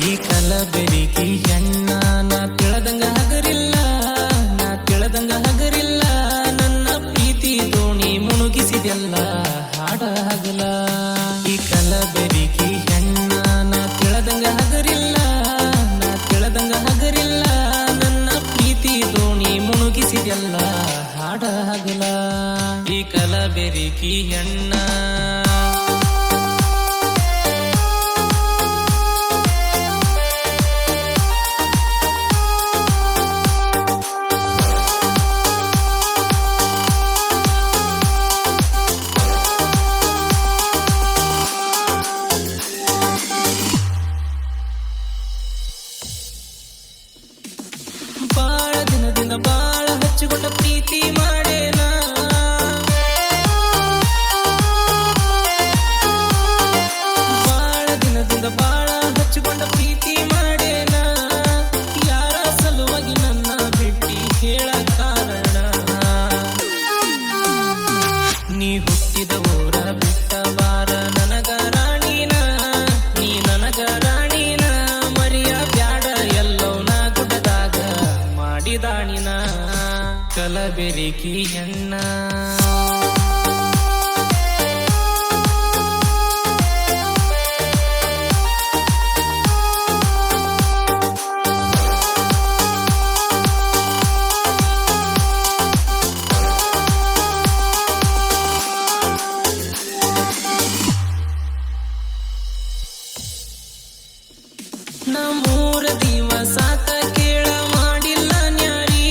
ಈ ಕಲಬೆರಿಕಿ ಹೆಣ್ಣ ನಾ ತಿಳದಂಗ ಹಗರಿಲ್ಲ, ನಾ ತಿಳದಂಗ ಹಗರಿಲ್ಲ. ನನ್ನ ಪ್ರೀತಿ ದೋಣಿ ಮುಣುಗಿಸಿದೆಲ್ಲ ಹಾಡ ಹಗಲ. ಈ ಕಲಬೆರಿಕಿ ಹೆಣ್ಣ ನಾ ತಿಳದಂಗ ಹಗರಿಲ್ಲ, ನಾ ತಿಳದಂಗ ಹಗರಿಲ್ಲ. ನನ್ನ ಪ್ರೀತಿ ದೋಣಿ ಮುಣುಗಿಸಿದೆಲ್ಲ ಹಾಡ ಹಗಲ. ಈ ಕಲಬೆರಿಕಿ ಹೆಣ್ಣ ಬಾಳ ದಿನದಿಂದ ಬಾಳ ಹಚ್ಚಿಕೊಂಡ ಪ್ರೀತಿ ಮಾಡೇನಾ. ಬಾಳ ದಿನದಿಂದ ಬಾಳ ಹಚ್ಚಿಕೊಂಡ ಪ್ರೀತಿ ಮಾಡೇನಾ. ಯಾರ ಸಲುವಾಗಿ ನನ್ನ ಬಿಟ್ಟಿ ಹೇಳ ಕಾರಣ. ನೀ ಹುಟ್ಟಿದ ಊರ ಬಿಟ್ಟ ಬಾರ ನನಗ ರಾಣಿನ, ನೀ ನನಗ ರಾಣಿನ. ಮರಿಯ ಬ್ಯಾಡ ಎಲ್ಲವನ ಗುಡ್ಡದಾಗ ಮಾಡಿದಾಣಿನ. ಕಲಬೆರಿಕಿ ಹೆಣ್ಣ ನಮ್ಮೂರ ದಿವಸಾತ ಕೇಳ ಮಾಡಿಲ್ಲ ನ್ಯಾರಿ.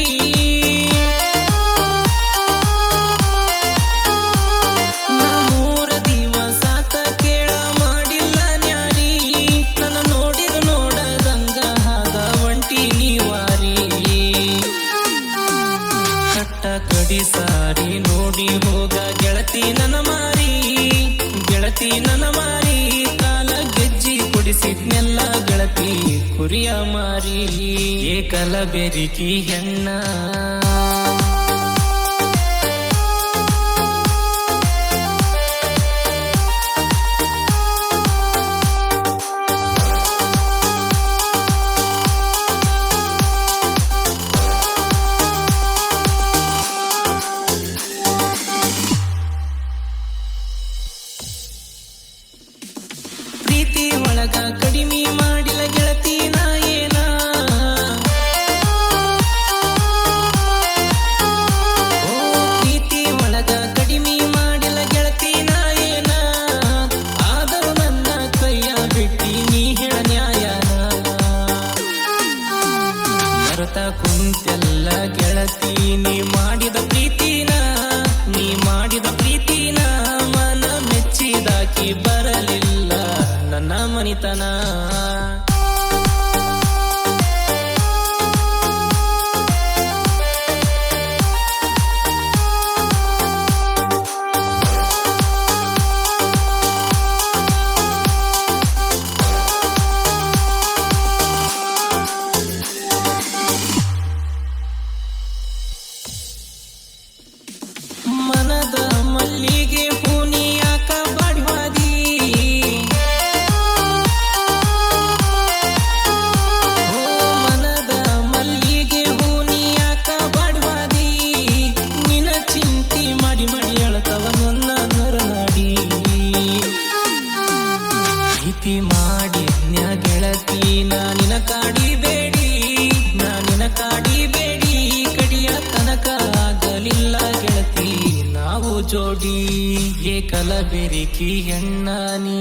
ನಮ್ಮೂರ ದಿವಸಾತ ಕೇಳ ಮಾಡಿಲ್ಲ ನ್ಯಾರಿ. ನನ್ನ ನೋಡಿದ ನೋಡದಂಗ ಹಾದ ಒಂಟಿ ನೀವಾರಿ. ಕಟ್ಟ ಕಡಿ ಸಾರಿ ನೋಡಿ ಹೋಗ ಗೆಳತಿ ನನ್ನ ಮಾರಿ, ಗೆಳತಿ ನನ್ನ ಮಾರಿ. ಕಾಲ ಗೆಜ್ಜಿ ಕೊಡಿಸಿದ್ನೆಲ್ಲ ಗೆಳತಿ ಕುರಿಯ ಮಾರಿ. ಏ ಕಲಬೆರಿಕಿ ಹೆಣ್ಣ ಪ್ರೀತಿ ಒಳಗ ಕಡಿಮೆ ಮಾಡಿಲ್ಲ ಗೆಳತಿ ನಾ ಏನ. ಓ ಪ್ರೀತಿ ಒಳಗ ಕಡಿಮೆ ಮಾಡಿಲ್ಲ ಗೆಳತಿ ನಾ ಏನ. ಆದರೂ ನನ್ನ ಕೈಯ ಬಿಟ್ಟಿ ನೀ ಹೇಳ ನ್ಯಾಯನ. ಮರತ ಕುಂತೆಲ್ಲ ಗೆಳತಿ ನೀ ಮಾಡಿದ ಪ್ರೀತಿನ, ನೀ ಮಾಡಿದ ಪ್ರೀತಿನ. ಮನ ಮೆಚ್ಚಿದಾಕಿ ಬರಲಿಲ್ಲ ನನ್ನ ಮನಿತನ. ಮನದ ಮಲ್ಲಿಗೆ ಹೂನಿ ಯಾಕ ಬಾಡ್ವಾದಿ. ಓ ಮನದ ಮಲ್ಲಿಗೆ ಹೂನಿ ಯಾಕ ಬಾಡ್ವಾದಿ. ನಿನ ಚಿಂತಿ ಮಾಡಿ ಮಾಡಿ ಅಳತವ ನನ್ನ ನರನಾಡಿ. ಪ್ರೀತಿ ಮಾಡಿ ನ್ಯಾ ಗೆಳತಿ ನಾ ನಿನ ಕಾಡಿಬೇಡಿ, ನಾ ನಿನ ಕಾಡಿಬೇಡಿ. ಕಡಿಯ ತನಕ ಆಗಲಿಲ್ಲ ಗೆಳತಿ ನಾವು ಜೋಡಿ. ಏ ಕಲಬೆರಿಕಿ ಹೆಣ್ಣ ನೀ